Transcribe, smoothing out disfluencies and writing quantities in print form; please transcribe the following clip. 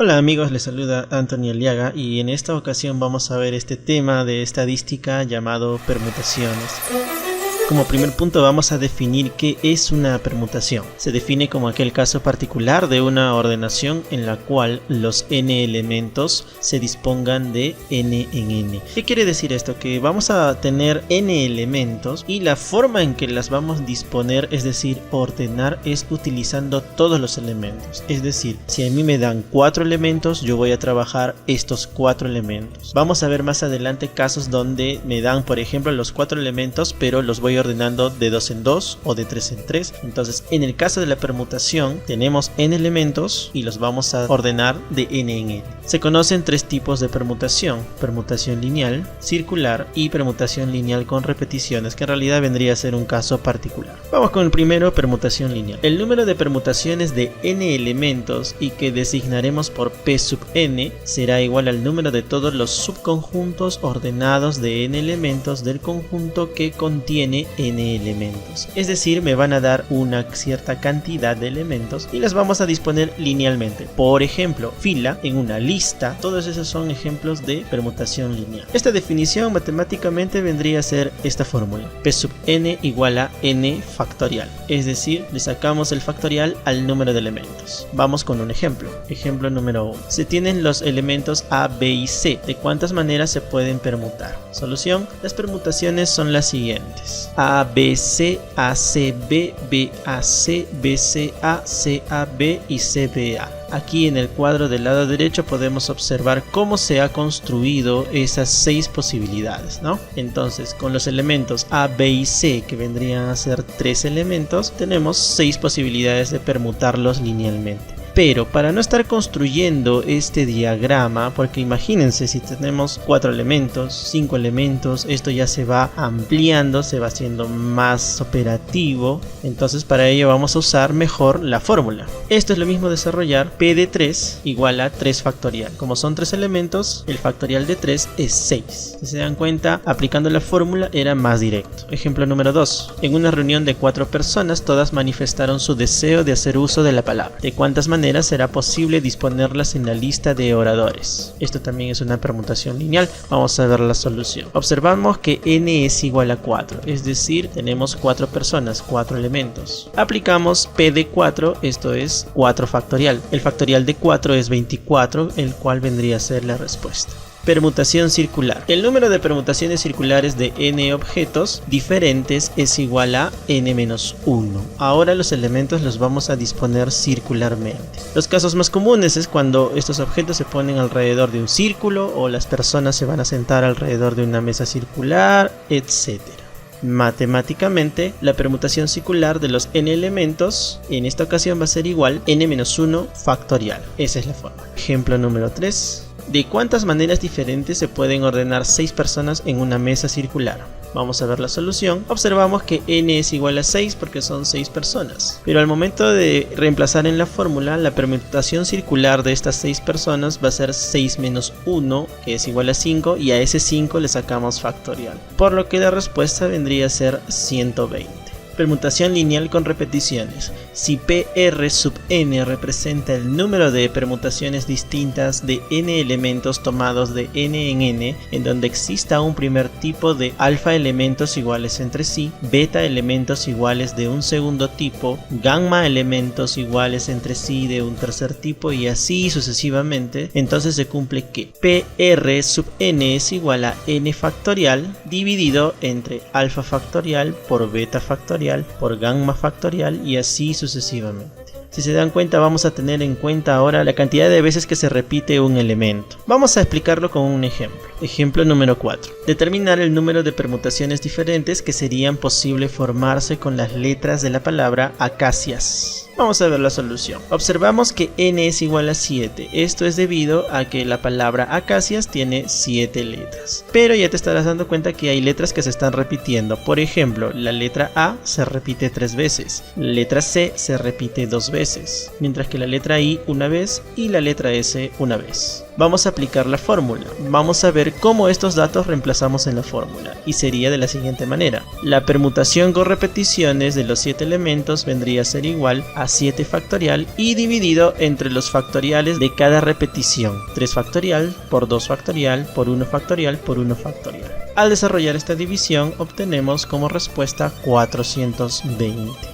Hola amigos, les saluda Anthony Aliaga y en esta ocasión vamos a ver este tema de estadística llamado permutaciones. Como primer punto vamos a definir qué es una permutación. Se define como aquel caso particular de una ordenación en la cual los n elementos se dispongan de n en n. ¿Qué quiere decir esto? Que vamos a tener n elementos y la forma en que las vamos a disponer, es decir, ordenar, es utilizando todos los elementos. Es decir, si a mí me dan 4 elementos, yo voy a trabajar estos 4 elementos. Vamos a ver más adelante casos donde me dan, por ejemplo, los 4 elementos, pero los voy a ordenando de 2 en 2 o de 3 en 3. Entonces, en el caso de la permutación, tenemos n elementos y los vamos a ordenar de n en n. Se conocen 3 tipos de permutación: permutación lineal, circular y permutación lineal con repeticiones, que en realidad vendría a ser un caso particular. Vamos con el primero, permutación lineal. El número de permutaciones de n elementos y que designaremos por p sub n será igual al número de todos los subconjuntos ordenados de n elementos del conjunto que contiene n elementos. Es decir, me van a dar una cierta cantidad de elementos y las vamos a disponer linealmente. Por ejemplo, fila en una lista. Todos esos son ejemplos de permutación lineal. Esta definición matemáticamente vendría a ser esta fórmula: p sub n igual a n factorial. Es decir, le sacamos el factorial al número de elementos. Vamos con un ejemplo. Ejemplo número 1. Se tienen los elementos a, b y c. ¿De cuántas maneras se pueden permutar? Solución: las permutaciones son las siguientes: A, B, C, A, C, B, B, A, C, B, C, A, C, A, B y C, B, A. Aquí en el cuadro del lado derecho podemos observar cómo se ha construido esas 6 posibilidades, ¿no? Entonces, con los elementos A, B y C, que vendrían a ser 3 elementos, tenemos 6 posibilidades de permutarlos linealmente. Pero para no estar construyendo este diagrama, porque imagínense, si tenemos 4 elementos, 5 elementos, esto ya se va ampliando, se va haciendo más operativo. Entonces para ello vamos a usar mejor la fórmula. Esto es lo mismo desarrollar p de 3 igual a 3 factorial. Como son 3 elementos, el factorial de 3 es 6. Si se dan cuenta, aplicando la fórmula era más directo. Ejemplo número 2. En una reunión de 4 personas, todas manifestaron su deseo de hacer uso de la palabra. ¿De cuántas maneras será posible disponerlas en la lista de oradores? Esto también es una permutación lineal. Vamos a ver la solución. Observamos que n es igual a 4, es decir, tenemos 4 personas, 4 elementos. Aplicamos p de 4, esto es 4 factorial. El factorial de 4 es 24, el cual vendría a ser la respuesta. Permutación circular. El número de permutaciones circulares de n objetos diferentes es igual a n-1. Ahora los elementos los vamos a disponer circularmente. Los casos más comunes es cuando estos objetos se ponen alrededor de un círculo o las personas se van a sentar alrededor de una mesa circular, etc. Matemáticamente, la permutación circular de los n elementos en esta ocasión va a ser igual a n-1 factorial. Esa es la forma. Ejemplo número 3. ¿De cuántas maneras diferentes se pueden ordenar 6 personas en una mesa circular? Vamos a ver la solución. Observamos que n es igual a 6 porque son 6 personas. Pero al momento de reemplazar en la fórmula, la permutación circular de estas 6 personas va a ser 6 menos 1, que es igual a 5, y a ese 5 le sacamos factorial. Por lo que la respuesta vendría a ser 120. Permutación lineal con repeticiones. Si PR sub n representa el número de permutaciones distintas de n elementos tomados de n en n, en donde exista un primer tipo de alfa elementos iguales entre sí, beta elementos iguales de un segundo tipo, gamma elementos iguales entre sí de un tercer tipo y así sucesivamente, entonces se cumple que PR sub n es igual a n factorial dividido entre alfa factorial por beta factorial por gamma factorial y así sucesivamente. Si se dan cuenta, vamos a tener en cuenta ahora la cantidad de veces que se repite un elemento. Vamos a explicarlo con un ejemplo. Ejemplo número 4. Determinar el número de permutaciones diferentes que serían posibles formarse con las letras de la palabra acacias. Vamos a ver la solución. Observamos que n es igual a 7. Esto es debido a que la palabra acacias tiene 7 letras. Pero ya te estarás dando cuenta que hay letras que se están repitiendo. Por ejemplo, la letra A se repite 3 veces. La letra C se repite 2 veces. Mientras que la letra I una vez y la letra S una vez. Vamos a aplicar la fórmula. Vamos a ver cómo estos datos reemplazamos en la fórmula. Y sería de la siguiente manera. La permutación con repeticiones de los 7 elementos vendría a ser igual a 7 factorial y dividido entre los factoriales de cada repetición. 3 factorial por 2 factorial por 1 factorial por 1 factorial. Al desarrollar esta división obtenemos como respuesta 420.